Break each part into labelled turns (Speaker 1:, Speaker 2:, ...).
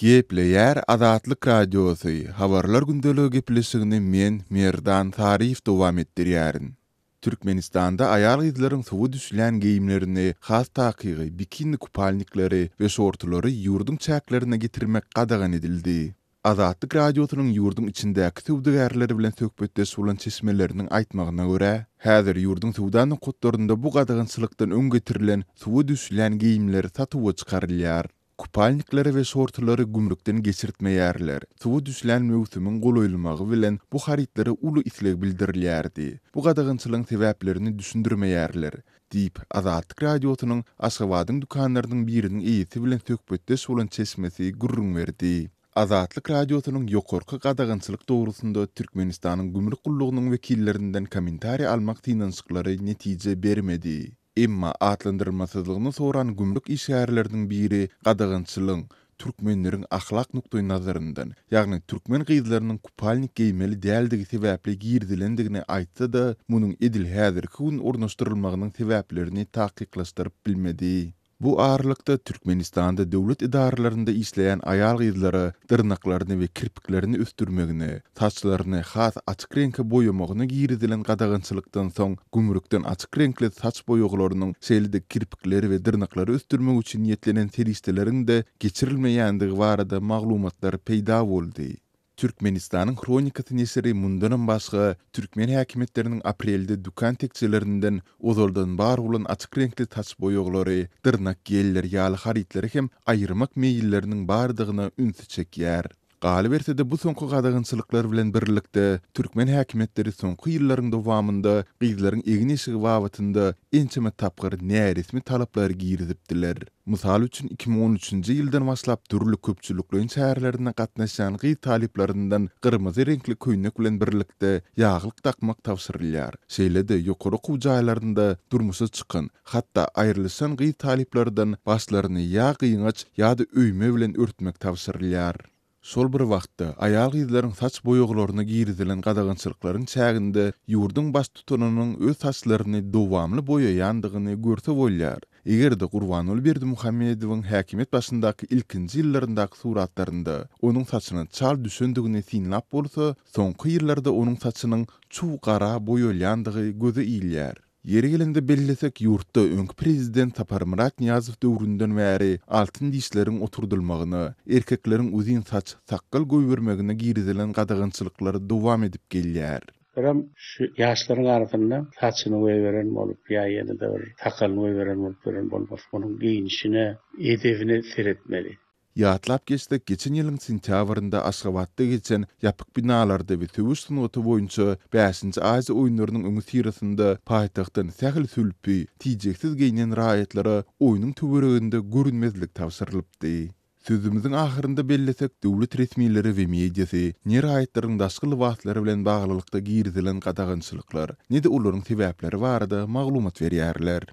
Speaker 1: Gepleyer Azatlyk Radiosu, habarlar gündölügi gepleşigini men Merdan Tarif dowam etdirýärin. Türkmenistanda ayal gyzlaryň suwy düşlen giyimlerini, has takygy, bikini kupalniklary we şortlary ýurdun çäklerine getirmek gadagan edildi. Azatlyk Radiosynyň ýurdun içindäki suwdygärleri bilen söhbetdeş bolan çeşmeleriniň aýtmagyna görä, häzir ýurdun suwdanyň kotlarynda bu gadagançylykdan öň getirilen suwy düşlen giyimleri satyp çykarylýar. Kupalniklary we şortlary gümrükden geçirtmeýärler. Suwy düşlen mewsimiň golaýylmagy bilen bu haritleri uly isleg bildirilýärdi. Bu gadagançylygyň sebäplerini düşündirmeýärler. Diýip Azatlyk Radiosynyň Aşgabatyň dukanlarynyň biriniň eýisi bilen söhbetdeş bolan çeşmesi gurrun berdi. Azatlyk Radiosynyň ýokarky gadagançylyk dogrusynda Türkmenistanyň gümrük gullugynyň wekillerinden kommentari almak tynançyklary netije bermedi. Emma atlandyrylmasyzlygyny soran gümrük işgärleriniň biri gadagançylygyň türkmenleriň ahlak nukdaý nazaryndan, ýagny türkmen gyzlarynyň kupalnik giýmeli däldigi sebäpli girdilendigini aýtsa da, munyň edil häzirki gün ornaşdyrylmagynyň sebäplerini takyklaşdyryp bilmedi. Bu ağırlıkta Türkmenistanda döwlet idaralarynda işleyen ayal gyzlary dyrnaklaryny we kirpiklerini östürmegini, saçlaryny has açyk reňke boýamagyny girdilen gadagançylykdan soň gümrükden açyk reňkli saç boýaglarynyň şeýlede kirpikleri we dyrnaklary östürmek üçin niýetlenen teristelerin de geçirilmeýändigi barada maglumatlar peýda boldy. Türkmenistanyň Kronikasy nesiri mundan başga türkmen häkimetleriniň aprelde dukan tekçelerinden ozaldan bar bolan açyk reňkli saç boýaglary, dyrnak gelleri ýaly haritleri hem aýyrmak meýilleriniň bardygyna ünsü çekýär. Galy berse bu soňky gadagançylyklar bilen birlikde türkmen häkimetleri soňky ýyllaryň dowamında gyzlaryň egin eşigi wagtynda ençeme tapgyr näresmi talaplar girizipdiler. Mysal üçin 2013-nji ýyldan başlap türlü köpçülikleriň şäherlerine gatnaşan gyz taliplaryndan gyrmyzy reňkli köýnek bilen birlikde ýaglyk takmak tapşyrylýar. Şeýlede ýokary kujaýlarynda durmuşa çykan, hatda aýrylyşan gyz taliplardan başlaryny ýa gyňaç ýa-da öýme bilen örtmek tapşyrylýar. Şol bir wagtda ayal gyzlaryň saç boýaglaryna girdilen gadagançylyklaryň çäginde ýurdun baş tutananyň öz saçlaryny dowamly boýaýandygyny görse bolýar. Egerde Gurbanuly Berdimuhammedowyň häkimet başyndaky ilkinji ýyllaryndaky suratlarynda onuň saçynyň çal düşündigini sinlap bolsa, soňky ýyllarda onuň saçynyň çuw gara boýalýandygy göze iýilýär. Yeri gelende bellesek yurtda öňkü prezident Saparmurat Niyazow döwründen bäri altyn dişleriň oturdylmagyny, erkekleriň uzun saç, saqqal goýbermegine girdilen gadagançylyklary dowam edip gelýär.
Speaker 2: Biram şu ýaşlaryň arasynda saçyny goýberen bolup, ýa ýene-de bir sakalyny goýberen bolmaz. Onuň giyinişine, edebine seretmeli.
Speaker 1: Ýatlap geçsek, geçen ýylyň sentýabrynda Aşgabatda geçen ýapyk binalarda we töwüş sunuty boýunça 5-nji Aziýa oýunlarynyň öňü sirasynda paýtagtdan sähil sülpi, tijeksiz giyinen raýatlary oýunyň töwereginde görünmezlik tapşyrylypdy. Sözümizin ahyrynda bellesek, döwlet resmiýetleri we mediasy neraýatlaryň daşky wagtlary bilen baglylykda girdilen gadagançylyklar, ne-de olaryň sebäpleri barada maglumat berýärler.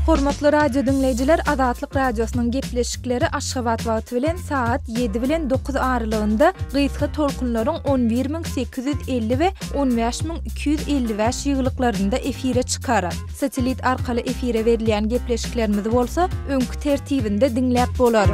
Speaker 3: Hormatly radio dinleyijiler, Azatlyk Radiosynyň gepleşikleri Aşgabat wagty bilen saat 7 bilen 9 aralygynda gysga tolkunlaryň 11850 we 15255 ýyglyklarynda efire çykarar. Satelit arkaly efire berilýän gepleşiklerimiz bolsa, öňkü tertibinde dinläp bolar.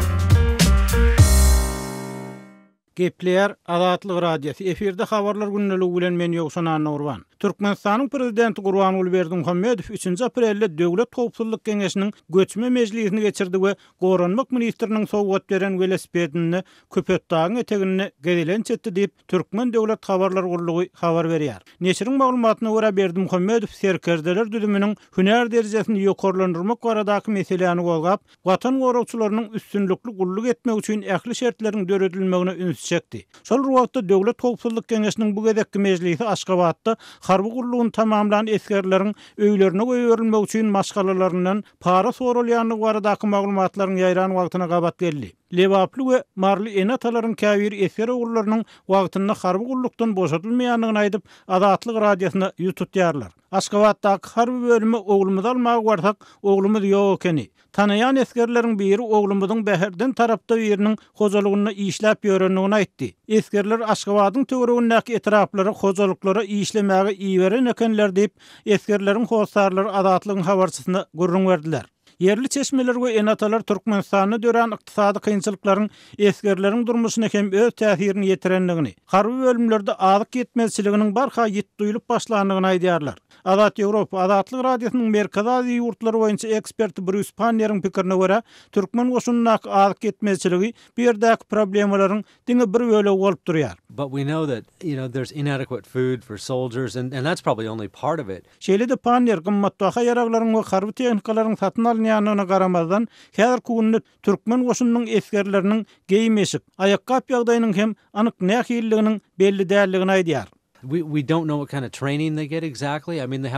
Speaker 4: Gepleýär Azatlyk Radiosu. Efirde habarlar günneligi bilen men Ýogsan Nurwan. Türkmenistanyň prezidenti Gurbanuly Berdimuhammedow 3-nji aprelde Döwlet Howpsuzlyk Geňeşiniň göçme mejlisini geçirdi we Goranmak ministriniň sowgat beren velosipedini köpetdagyň etegini gedilen çetdi diýip Türkmen Döwlet Habarlar Gurulugy habar berýär. Neşiriň maglumatyna görä Berdimuhammedow serkerdeler düdüminiň hünär derejesini ýokarlandyrmak baradaky meseleni golgap, watan goragçylarynyň üstünlükli gulluk etmek üçin ähli şertleriň döredilmegine üns çekdi. Şol wagtda Döwlet Howpsuzlyk Geňeşiniň bu gedekki mejlisi Aşgabatda harby gurlugyny tamamlanan eskerleriň öýlerine goýberilmek üçin maşgalalaryndan para sorulýanlygy baradaky maglumatlaryň ýaýran wagtyna gabat geldi. Lewaply we marly enatalaryň käbir eser ogurlarynyň wagtynda harby gullukdan boşatylmaýanlygyny aýdyp Azatlyk Radiosyna ýututýarlar. Aşgabatdaky harby bölümi oglumuzy almagy barsak, oglumuz ýok ekeni. Tanayan eskerleriň biri oglumyzyň bäherden tarapda biriniň hojalygyna işläp ýörenligini aýtdy. Eskerler Aşgabatyň töweregindäki etraplara hojalyklara işlemäge iýeren ekenler diýip eskerleriň howsarlary Azatlygyň habarçysyna gurrun berdiler. Yerli çeşmeler we enatalar Türkmenistanyny dören ykdysady kynçylyklaryň esgerleriň durmuşyna hem öz täsirini ýetirendigini, harby bölümlerde azyk yetmezçiliginiň barha ýit duýulyp başlandygyny aýdýarlar. Azat Ýewropa Azatlyk radiosynyň Merkez Aziýa ýurtlary boýunça eksperti Bruce Panner'in pikirine görä, türkmen goşunyna azyk yetmezçiligi bu ýerdäki problemalaryň diňe bir bölegi bolup durýar.
Speaker 5: But we know that, there's inadequate food for soldiers, and that's probably only part of it.
Speaker 4: Şeýle-de Panner gymmatbaha ýaraglaryň we harby tehnikalaryň satyn alynýanyna garamazdan, häzir günde türkmen goşunynyň esgerleriniň geymeşik, aýakkap ýagdaýynyň hem anyk nähilliginiň belli däldigini aýdýar.
Speaker 5: We don't know what kind of training they get exactly. I mean, they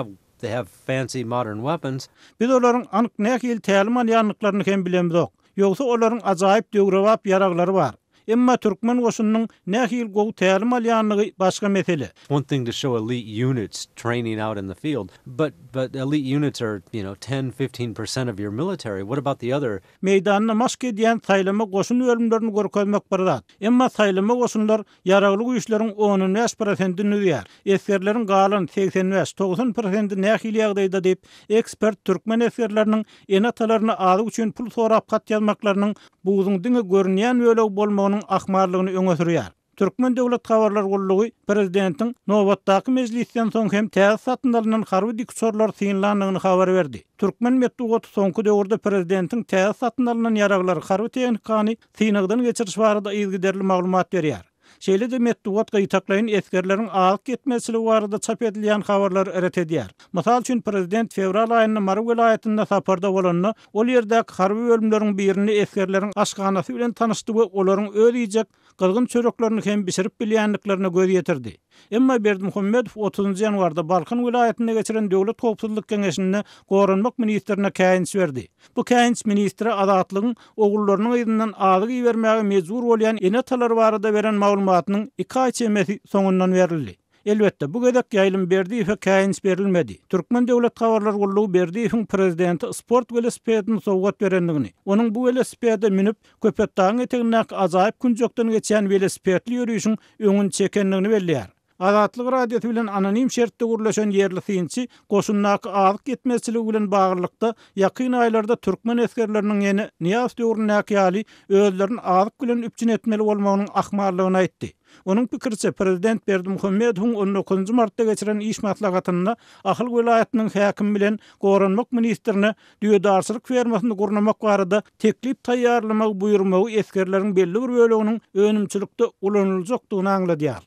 Speaker 5: have fancy modern weapons.
Speaker 4: Biz olaryň anyk nähil tälim alýanlyklaryny hem bilemizok. Ýogsa olaryň ajaýyp döwrewap ýaraglary bar. Emma türkmen goşunynyň nähil gowy tälim alýanlygy başga mesele.
Speaker 5: One thing to show elite units training out in the field, but elite units are, 10-15% of your military. What about the other?
Speaker 4: Meýdanyna mask edýän saýlama goşun ölümlerini görkezmek bardat. Emma saýlama goşunlar ýaragly güýçleriň 10-5%-ni ýer. Eskerleriň galan 85-90%-i nähil ýagdaýda diýip ekspert türkmen eskerleriniň enatalaryna azyk üçin pul sorap gat ýazmaklarynyň buýyň diňe görünýän bölegi bolmagynyň ahmarlygyny öňe sürýär. Türkmen Döwlet Habarlar Gurulugy prezidentiň nowatdaky mejlisden soň hem täze satyn alynan harby diksorlar synlandygyny habar berdi. Türkmen medeniýeti soňky döwürde prezidentiň täze satyn alynan ýaraglary harby tehnikany synagdan geçiriş barada ilgiderli maglumat berýär. Şeýle-de medeniýet gaýtaklaryň eskerleriň azyk yetmezçiligi barada çap edilýän habarlar eret edýär. Mysal üçin prezident fevral aýynyň Marw vilayatynda saparda bolanyny, ol ýerdäki harby bölümleriň birini eskerleriň aşganasy bilen tanışdy we olaryň öz ýyjek gylgyn çöreklerini hem bişirip bilýänliklerini göz ýetirdi. Emma Berdimuhammedow 30 ýanwarda Balkan vilayatyna geçiren Döwlet Howpsuzlyk Keňeşinde goranmak ministrine käýinç berdi. Bu käýinç ministri azatlygyň ogullarynyň ýerininden azyk ýermäge mejbur bolýan enatalar barada beren maglumatynyň 2 aý çemesi soňundan berildi. Elbetde bu gedek ýaýlym Berdiýew käýinç berilmedi. Türkmen Döwlet Habarlar Gurulugy Berdiýewiň prezidenti sport velosipedini sowgat berendigini, onuň bu velosipede minip Köpekdagyň etegindäki ajaýyp künjekden geçen velosipedli ýürüýüşiň öňüni çekendigini belliýär. Azatlyk radiosu bilen anonim şertde gurlaşan yerli synçy goşunnaky azyk yetmezçiligi bilen baglykda ýakyn aýlarda türkmen eskerleriniň ýene Niýaz döwründäki ýaly özlerini azyk bilen üpçün etmeli bolmagynyň ahmarlygyny aýtdy. Onuň pikirçe prezident Berdimuhammedow 19 martda geçiren iş maslahatyna Ahyl vilayatynyň häkim bilen goranmak ministrine düýedarçylyk fermasyny gurnamak barada teklip taýýarlamak buýurmagy eskerleriň belli bir böleginiň önümçilikde ulanyljakdygyny aňladýar.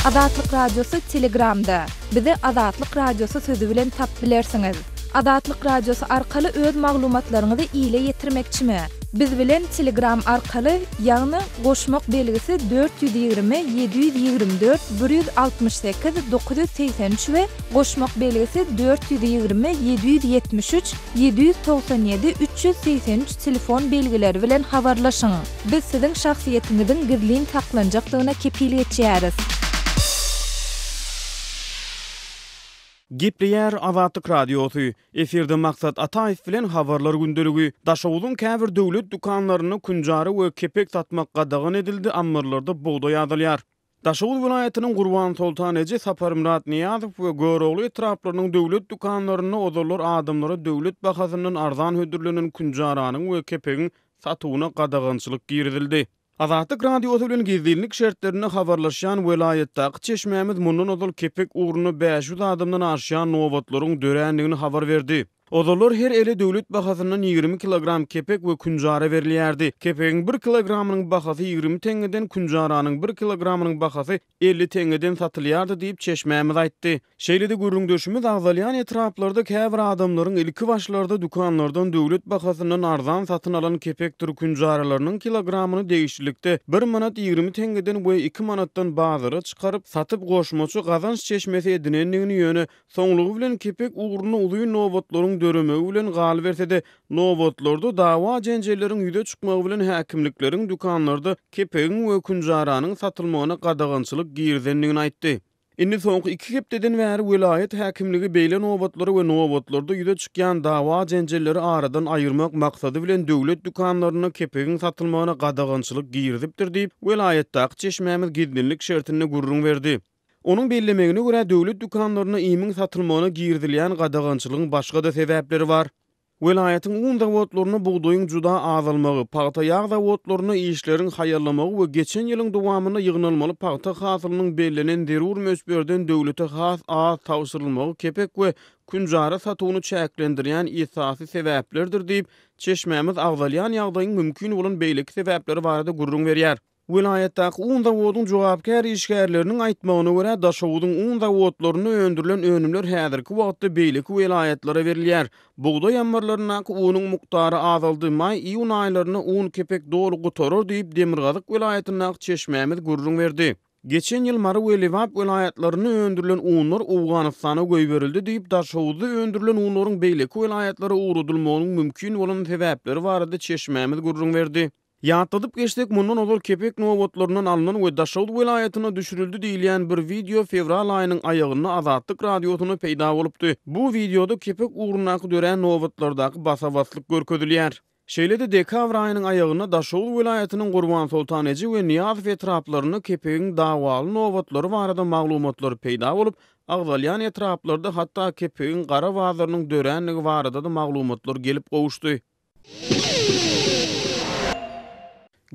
Speaker 3: Azatlyk radiosu Telegramda. Bizi Azatlyk radiosu sözü bilen tap bilersiňiz. Azatlyk radiosu arkaly öz maglumatlaryňyzy ýyle ýetirmekçimi? Biz bilen Telegram arkaly ýagny goşmak belgisi 420 724 168 983 we goşmak belgisi 420 773 797 383 telefon belgileri bilen habarlaşyň. Biz siziň şahsiýetiňiziň gizlin taklanjakdygyna kepillik etýäris.
Speaker 6: Gepleýär Azatlyk radiosu. Eferde maksat Ataýew bilen habarlar gündeligi. Daşowuzyň käbir döwlet dukanlaryny künjary we kepek satmak gadagyn edildi, ammerlarda boğda ýazylýar. Daşow vilayatynyň Gurban Sultan Eje Saparmrat Niýazow we Görogly etraplarynyň döwlet dukanlaryny ozurlar adamlara döwlet bahasynyň arzan hödürlenen künjaranyň we kepegiň satywyna gadagynçylyk girdildi. Azatlyk radiosu bilen gizlilik şertlerini habarlaşan vilayetdäki çeşmämiz mundan ozul kepek uğrunu 500 adamdan arşan nowatlaryň dörendigini habar berdi. Ozurlar her ele döwlet bahasynyň 20 kilogram kepek we künjara berilýärdi. Kepegiň 1 kilogramynyň bahasy 20 teňeden, künjaranyň 1 kilogramynyň bahasy 50 teňeden satylýardy diýip çeşmämiz aýtdy. Şeýle-de görüňdüşimiz agzalýan etraplarda käbir adamlaryň ilki başlarda dukanlardan döwlet bahasynyň arzan satyn alan kepek türü künjaralarynyň kilogramyny değişiklikde 1 manat 20 teňeden we 2 manatdan bazara çykaryp satyp goşmaçy gazanç çeşmesi edinendigini ýöne soňlugy bilen kepek uğruna ulyň nowatlaryň dörümegi bilen galyp berse-de nowatlarda dawa jenjelleriň ýüze çykmagy bilen häkimlikleriň dukanlarda kepegiň we künjaranyň satylmagyna gadagynçylyk girdendigini aýtdy. Indi soňky 2 hepdeden bäri vilayet häkimligi beýle nowatlary we nowatlarda ýüze çykýan dawa jenjelleri aradan aýyrmak maksady bilen döwlet dukanlaryna kepegiň satylmagyna gadagynçylyk girdipdir diýip vilayetdäki çeşmämiz gizlilik şertine gurrun berdi. Onun bellemegine göre döwlet dükanlaryna iýmiň satylmagyna girdilýän gadagançylygyň başga da sebäpleri var. Welaýatyň un zawodlaryna buğdoýyň juda azalmagy, paýta ýağ zawodlaryna işleriň haýarlamagy we geçen ýylyň dowamyna ýygnalmaly paýta hasylynyň bellenen derur mösberden döwlete has az tawsyrylmagy kepek we kunjara satywyny çäklendirýän esasy sebäplerdir diýip çeşmämiz agzalýan ýagdaýyň mümkin bolan beýleki sebäpleri barada gurrun berýär. Vilayetdäki un zawodynyň jogapkär işgärleriniň aýtmagyna görä daşawydyň un zawodlaryna öndürilen önümler häzirki wagtda beýleki vilayetlere berilýär. Buğday ambarlarynaky unyň muktary azaldy. May-iýun aýlaryna un kepek dolu gutarur diýip Demirgazyk vilayetinäki çeşmämiz gurrun berdi. Geçen ýyl Mary we Lewap vilayetlerini öndürilen unlar Awganystana göýberildi diýip daşawdy öndürilen unlaryň beýleki vilayetlere uğrudylmagynyň mümkin bolan sebäpleri barada çeşmämiz gurrun berdi. Ýatladyp geçdik mundan ol kepek nowatlarynyň alynan we Daşawdy vilayetyna düşürildi diýilýän bir video fevral aýynyň aýagyna Azatlyk radiosyna peýda bolupdy. Bu videoda kepek uğrunaky dören nowatlardaky basawatlyk görkezilýär. Şeýle-de dekabr aýynyň aýagyna Daşawdy vilayetynyň Gurban Sultan Eji we Niýazow etraplaryny kepegiň dawaly nowatlary barada maglumatlar peýda bolup, agzalýan etraplarda hatda kepegiň gara wazarynyň dörenligi barada da maglumatlar gelip gowuşdy.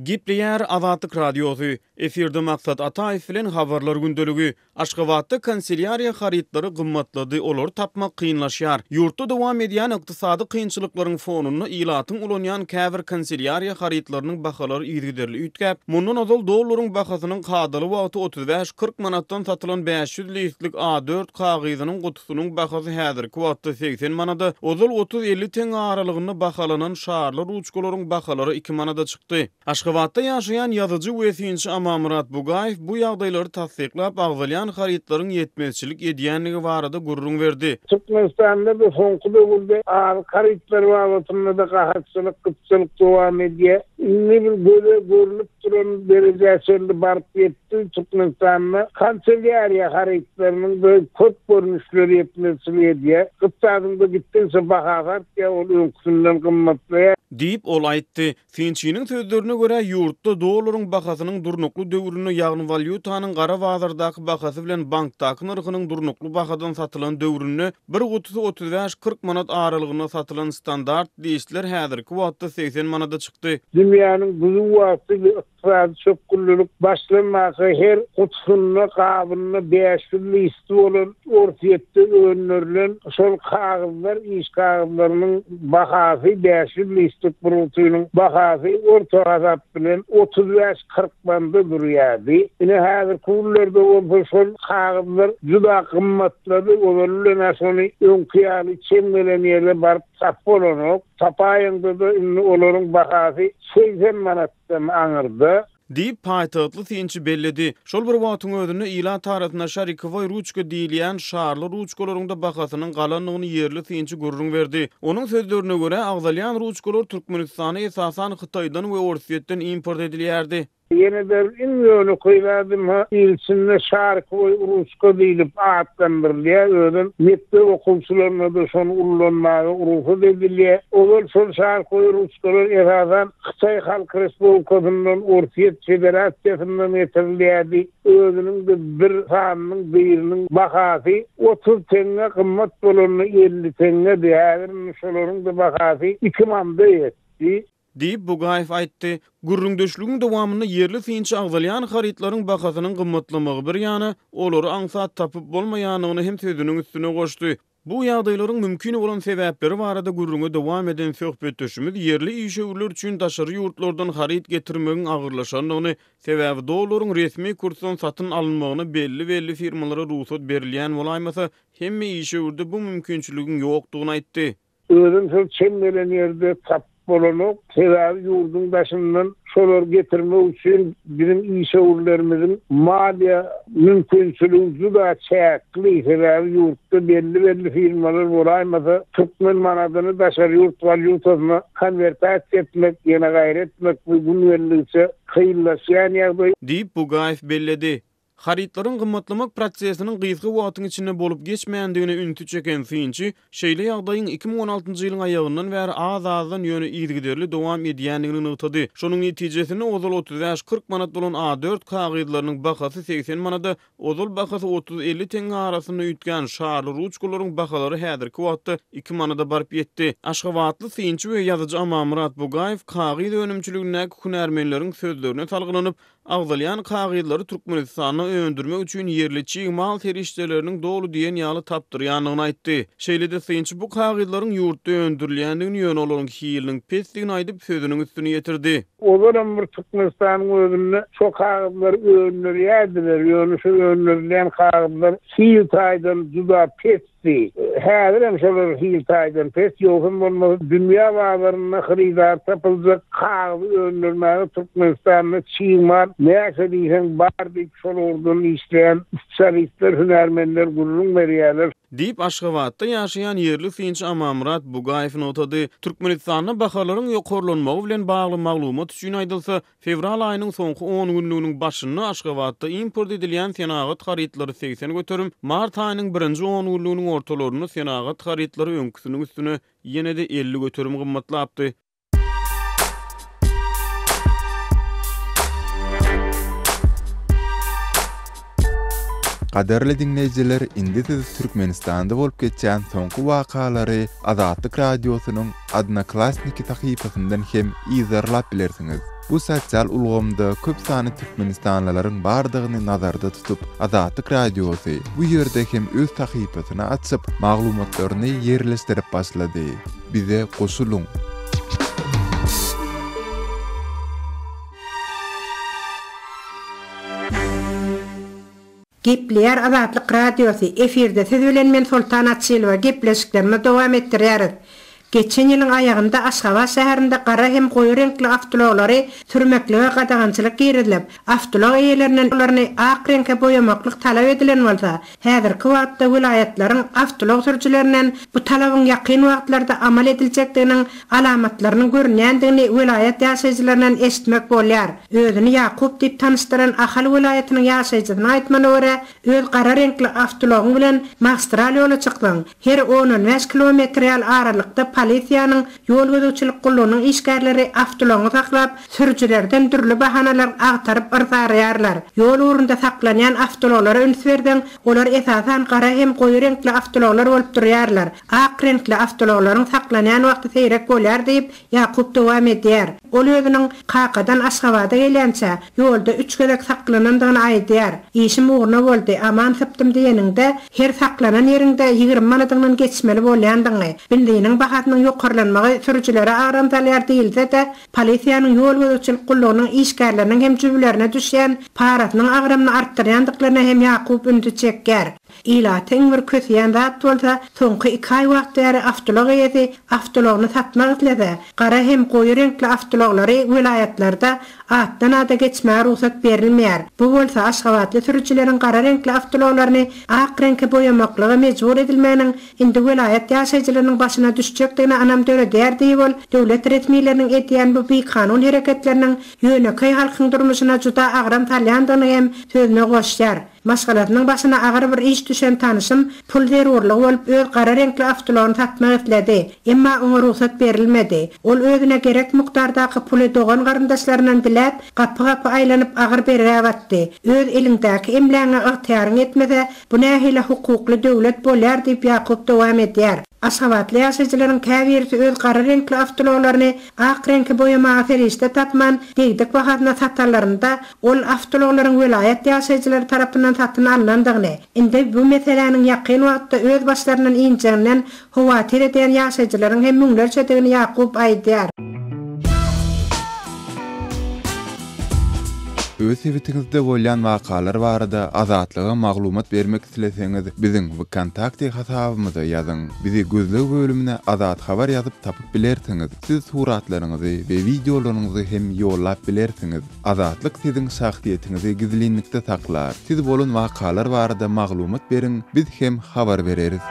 Speaker 6: Gipleyer Azatlyk radiosu efirde maksat Ataýew bilen habarlar gündeligi Aşgabatda kanseliýariýa harytlary gymmatlady, olar tapmak kynlaşýar. Ýurtda dowam edýän ykdysady kynçylyklaryň fonuny ilatyň ulanýan käbir kanseliýariýa harytlarynyň bahalary ýergiderli ütgäp, mundan azal dollaryň bahasynyň kadaly wagty 35-40 manatdan satylan 500 litlik A4 kagyzynyň gutusynyň bahasy häzirki wagtda 80 manada, ozal 30-50 teň aralygyna bahalanan şarly ruçkalaryň bahalary 2 manada çykdy. Aşgabatda ýaşaýan ýazyjy we synçy Amamurat Bugaýew bu ýagdaýlary tasdiklap agzalýan harytlaryň ýetmezçilik edýänligi barada gurrun berdi.
Speaker 7: Türkmenistanda bu soňky döwürde harytlar wagtynda da gahatçylyk, gytçylyk dowam edýär. Indi bir göle görülüp duran derejäçeli barp ýetdi. Türkmenistanda kanseliýariýa harytlarynyň böyle köp görnüşleri ýetmezçilik edýär. Gytçadyňda gitdiňse bahalar ýa ol öňküsinden gymmatlaýar
Speaker 6: diýip ol aýtdy. Finçiniň sözlerine göre ýurtda dollaryň bahasynyň durnukly döwrüne ýagny valyutanyň gara bazardaky bahasy bilen bankdaky narhynyň durnukly bahadan satylan döwrüne 1,30-35-40 manat aralygyna satylan standart diýişler häzirki wagtda 80 manada çykdy.
Speaker 7: Dünýäniň buzuw wagty ykdysady çökgünlük başlanmagy her gutusyna gabyny 500 listi bolan ortaýetde önlerilen şol kagyzlar iş kagyzlarynyň bahasy 500 listik burutynyň bahasy orta azap bilen 35-40 manada durýardy. Ine häzir kunlerde o şol kagyzlar juda gymmatlady. Olarlar näsoni öňkýaly çemmelenýärler barp sap bolanok. Tapaýynda da olaryň bahasy 80 manatdan aňyrdy.
Speaker 6: Diýip paýtatly synçy belledi. Şol bir wagtyň özünde ilan taratyna şarikowy ruçka diýilýän şarly ruçkalaryň bahasynyň galanlygyny ýerli synçy gurrun berdi. Onuň sözlerine göre agzalýan ruçkalar Türkmenistana esasan Hytaýdan we Orsiýetden import edilýärdi.
Speaker 7: Yine de inmiyorlu koyladım ha. İlçinde şarkı Ruska diýilip atlandyrylýar. Öden mekde okumçylaryna da şonu ullanmagy urfa edilýär. Ol şol şarkı Ruskalar esasan Hytaý Halk Respublikasynyň Orsiýet Federasiýasynyň getirilýärdi. Özüniň de bir sanynyň biriniň bahasy 30 teňe gymmat bolany 50 teňe diýär. Şolaryň da bahasy 2 manada ýetdi
Speaker 6: diýip Bugaýew aýtdy. Gurrundeşligiň dowamyny ýerli synçy agzalýan harytlaryň bahasynyň gymmatlamagy bir ýany, olary aňsat tapyp bolmaýanyny hem sözüniň üstüne goşdy. Bu ýagdaýlaryň mümkin bolan sebäpleri barada gurrunga dowam eden söhbetdeşimiz ýerli işgörler üçin daşary ýurtlardan haryt getirmegiň agyrlaşanyny, sebäbi dollaryň resmi kursdan satyn alınmagyny belli firmalara ruhsat berilýän bolaýmasa, hemme işgörde bu mümkinçiligiň ýokdugyny aýtdy.
Speaker 7: Özüm şol çemmelenýärde bolanok, sebäbi ýurdun başyndan şolar getirmek üçin bizim işgörlerimizin maliýe mümkinçiligi juda çäkli. Sebäbi ýurtda belli firmalar bolaýmasa, Türkmen manadyny daşary ýurt valyutasyna konvertasiýa etmek, ýene gaýret etmek bu günlükçe kynlaşýan ýagdaý
Speaker 6: diýip Bugaýew belledi. Haritlaryň gymmatlamak prosesiniň gysga wagtyň içinde bolup geçmeýändigine üniti çeken synçy, şeýle ýagdaýyň 2016-njy ýylyň aýagyndan bäri az-azdan ýöne ýygyderli dowam edýändigini ýytdy. Şonuň netijesini ozal 30-40 manat bolan A4 kagydlarynyň bahasy 80 manada, ozal bahasy 30-50 teňe arasyny ýitgen şarly ruçkalaryň bahalary häzirki wagtda 2 manada baryp ýetdi. Aşgabatly synçy we ýazyjy Amamurat Bugaýew kagyd önümçiligine hünärmenleriň sözlerine salgylanyp, agdalyan kagydlary Türkmenistana öndürmek üçin yerliçi mal terişlerinin dolu diyen ýaly tapdyrýanyny aýtdy. Şeýle-de synçy bu kagydlaryň ýurtda öndürilýändigini ýöne olaryň hiýiliniň pesdigini aýdyp sözüniň üstüne ýetirdi.
Speaker 7: Ozaram bir Türkmenistanyň özünde çok kagydlar öndürýärdiler. Ýöne şu öndürilen kagydlar hiýil taýdan juda pesdi. Häzir hem şolar hiýil taýdan pes ýokun bolmasa dünýä bazaryna hyryzar tapyljak kagyd öndürmäge Türkmenistanyň çiğmar näse diýsen bar diýip şolordan işleýän spesialistler, hünärmenler, gurulun berýärler.
Speaker 6: Diýip Aşgabatda ýaşaýan yerli synçy Amamurat Bugaýew notady. Türkmenistanyň bahalaryň ýokarlanmagy bilen bagly maglumat üçin aýdylsa, fevral aýynyň soňky 10 günlüğiniň başynda Aşgabatda import edilýän senagat harytlary 80 götürüm, mart aýynyň 1-nji 10 günlüğiniň ortalaryny senagat harytlary öňküsiniň üstüne ýene-de 50 götürüm gymmatlapdy.
Speaker 1: Qaderli dinleyijiler, indi siz Türkmenistanda bolup geçen soňky wakalary Azatlyk radiosynyň Odnoklassniki tahypasyndan hem izarlap bilersiňiz. Bu sosial ulgamda köp sany Türkmenistanlylaryň bardygyny nazarda tutup, Azatlyk radiosy bu ýerde hem öz tahypasyny açyp, maglumatlaryny ýerleşdirip başlady. Bize goşuluň.
Speaker 8: Gepleýär Azatlyk radiosy efirde siz bilen men Sultan Atsylywa gepleşiklerine dowam etdirýäris. Geçen ýylyň aýagynda Aşgabat şäherinde gara hem goýy renkli awtolary sürmeklige gadagançylyk girilip, awtolog eýelerinden olaryny ak reňke boýamaklyk talap edilen bolsa, häzirki wagtda vilayatlaryň awtolog sürjülerinden bu talabyň ýakyn wagtlarda amal ediljekdiginiň alamatlaryny görnýändigini vilayat ýaşaýjylarinyň eşitmek bolýar. Özüni Ýakup diýip tanışdyran Ahal vilayatynyň ýaşaýjysyna aýtmana görä, öz gara renkli awtology bilen magistral ýola çykdyň. Her 10-15 kilometr aralykda polisiýanyň ýol gözegçilik gullugynyň işgärleri awtology saklap, sürüjilerden türlü bahanalar agtaryp ırdarýarlar. Ýol urunda saklanýan awtologlara üns berden, olar esasan gara hem goýy renkli awtologlar bolup durýarlar. Ak renkli awtologlaryň saklanýan wagty seýrek bolýar diýip Ýakup dowam edýär. Ol özüniň Kakadan Aşgabada gelýänçe ýolda 3 gezek saklanandygyny aýdýar. İşim uğruna boldy, aman sypdym diýeninde her saklanan ýerinde 20 manatdan geçmeli bolýandygy. Bildiğiniň bahatynyň ýokarlanmagy sürüjilere aram talýar diýilse-de, polisiýanyň ýol gözegçilik gullugynyň işgärleriniň hem jübilerine düşýän paratynyň agramyny artdyrýandyklaryna hem Ýakup ündi çekýär. İlatyň bir kösýän zat bolsa, soňky 2 aý wagt bäri awtolog eýesi awtologyny satmak islädi. Gara hem goýy renkli awtologlary vilayatlarda atdan-ata geçmäge ruhsat berilmeýär. Bu bolsa Aşgabatly sürüjileriň gara renkli awtologlaryny ak reňke boýamaklyga mejbur edilmeginiň indi vilayat ýaşaýjylarynyň başyna düşjekdigini anam döredýär diýip ol, döwlet resmiýetleriniň etýän bu kanun hereketleriniň ýöneköy halkyň durmuşyna juda agram talýandygyny hem sözüne goşýar. Maşgalatynyň başyna agar bir iş düşen tanışym pul zerurlygy bolup öz gara renkli awtologyny satmak isledi. Emma oňa ruhsat berilmedi. Ol özüne gerek mukdardaky puly dogan garyndaşlaryndan bilet, gapy-gapy aýlanyp agyr berýärdi. Öz elindäki emläňe ygtyýaryň etmese, bu nähile hukukly döwlet bolýar diýip Ýakup dowam edýär. Aşgabatly ýaşaýjylaryň käbirisi öz gara renkli awtologlaryny ak reňke boýamaga ferişde tapman deýdik bahatyna satarlarynda ol awtologlaryň vilayat ýaşaýjylary tarapyndan satyn alınandygyny, indi bu meseleniň ýakyn wagtda öz başlarynyň injeginiň howatir eden ýaşaýjylaryň hem müňlerçedigini Ýakup aýdýar.
Speaker 1: Öz evitingizde bolýan wakalar barada azatlyga maglumat bermek isleseňiz, biziň kontakty hasabymyza ýazyň. Bizi gözlegi bölümine azat habar ýazyp tapyp bilersiňiz. Siz suratlaryňyzy we videolaryňyzy hem ýollap bilersiňiz. Azatlyk siziň şahsiýetinizi gizlinlikde saklar. Siz bolan wakalar barada maglumat beriň, biz hem habar bereriz.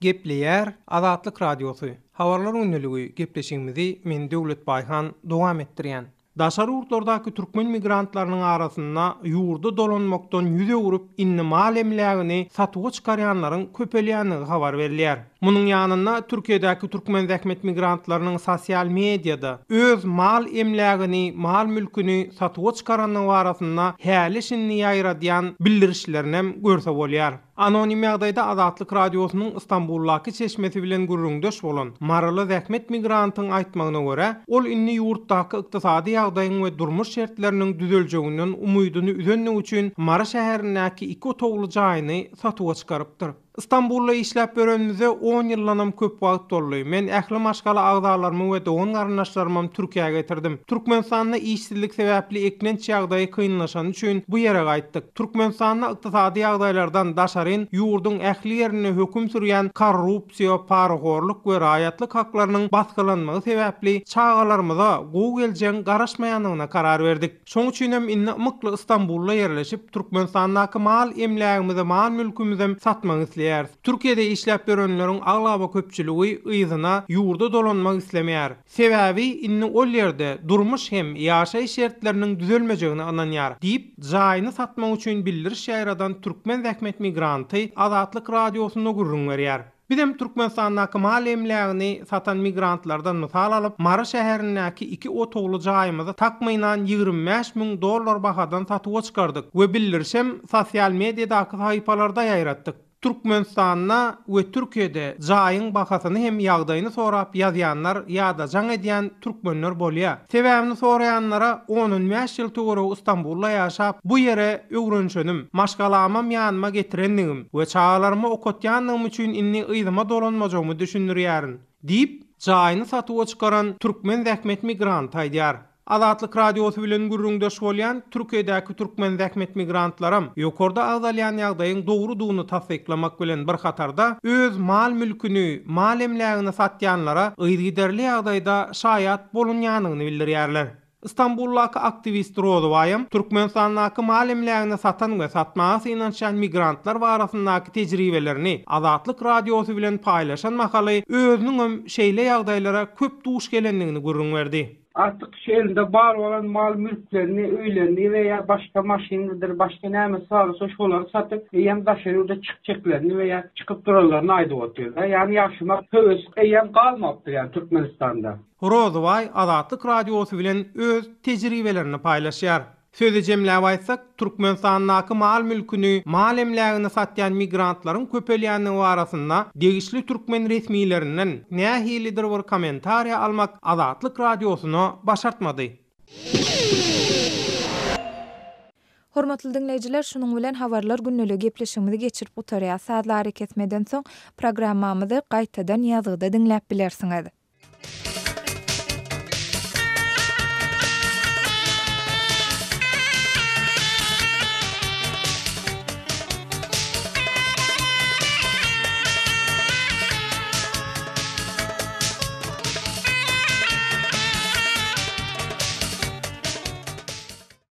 Speaker 9: Gepleýär Azatlyk radiosy. Habarlar öňlüligi gepleşigimizi men Döwlet Baýhan dowam etdirýän. Daşary ýurtlardaky türkmen migrantlarynyň arasynda ýurda dolanmakdan ýüze urup inni mal emlägini satyga çykarýanlaryň köpelýänligi habar berilýär. Munyň ýanynda Türkiýedäki türkmen zähmet migrantlarynyň sosial mediada öz mal emlägini, mal mülküni satyga çykaranyň arasynda häli şinni ýaýradýan bildirişlerini görse bolýar. Anonim ýagdaýda Azatlyk radiosynyň Istanbuldaky çeşmesi bilen gürrüňdeş bolan Maraly zähmet migrantyň aýtmagyna görä, ol inni ýurtdaky ykdysady ýagdaýyň we durmuş şertleriniň düzeljeginden umydyny üzenmek üçin Mara şäherindäki 2 otogly jaýyny satyga çykarypdyr. İstanbulda işläp berenimize 10 ýyllanam köp wagt doldy. Men ähli maşgala agdalarmy we dogan garnaşlarymı Türkiýe'ge getirdim. Türkmenistanda işsizlik sebäpli eklenç ýagdaýy kynlaşan üçin bu ýere gaýtdyk. Türkmenistanda ykdysady ýagdaýlardan daşaryn ýurdun ähli ýerine höküm sürýän korrupsiýa, paragorluk we raýatlyk haklarynyň baskylanmagy sebäpli çağalarymyza gowy geljen garaşmaýanyna karar berdik. Şoň üçin hem inni mykly Istanbulda ýerleşip Türkmenistandaky mal emlägimizi, mal mülkümizi satmagy Türkiýede işläp berenleriň aglaba köpçüligi ýyzyna ýurda dolanmak islemýär. Sebäbi inni ol ýerde durmuş hem ýaşaý şertleriniň düzelmejegini ananýar diýip jaýyny satmak üçin bildiriş ýaýradan türkmen zähmet migranty Azatlyk radiosyna gurrun berýär. Bizim Türkmenistandaky mal emlägini satan migrantlardan mysal alyp, Mara şäherindäki 2 otogly jaýymyzy takmaýlan $25.000 bahadan satyga çykardyk we bildirişem sosial mediadaky sahypalarda ýaýratdyk. Türkmenistanda we Türkiýede jaýyň bahasyny hem ýagdaýyny sorap ýazýanlar ýa-da jaň edýän türkmenler bolýar. Sebäbini soraýanlara 15 ýyl töwerä Istanbulda ýaşap bu ýere öwrenşenim, maşgalamam ýanyma getirendigim we çağalarymı okutýandygym üçin inni ýyzyma dolanmajagymy düşündirýärin diýip jaýyny satyga çykaran türkmen zähmet migrant aýdýar. Azatlyk radiosy bilen gürrüňdeş bolýan Türkiýedäki türkmen zähmet migrantlaram ýokarda agdalýan ýagdaýyň dogrudygyny tasdiklamak bilen bir hatarda öz mal mülküni, mal emlägini satýanlara ýygyderli ýagdaýda şaýat bolunýanyny bildirýärler. İstanbuldaky aktivist Rozowaýym Türkmenistandaky mal emlägini satan we satmagy synançan migrantlar barasyndaky tejribelerini Azatlyk radiosy bilen paýlaşan makaly özüniň şeýle ýagdaýlara köp duş gelendigini gürrüň berdi.
Speaker 10: Artık şehrinde bar olan mal mülklerini, öýlerini veya başka maşinlidir, başka näme sarsa şolary satyp, ýa-da daşaryda çykjeklerini veya çykyp duralaryny aýdyp oturýar. Ýani ýaşamak höwes ýa galmapdy ýani Türkmenistanda.
Speaker 9: Rozoway Azatlyk radiosy bilen öz tejribelerini paýlaşýar. Sözü jemläp aýtsak, Türkmenistandaky mal mülküni, mal emlägini satýan migrantlaryň köpelýänligi arasynda degişli türkmen resmiýetlerinden nähilidir bir kommentariýa almak Azatlyk radiosyna başartmady.
Speaker 3: Hormatly dinleýijiler, şunuň bilen habarlar günneligi gepleşigimizi geçirip otarýar. Saatlar ketmeden soň programmamyzy gaýtadan ýazgyda dinläp bilersiňiz.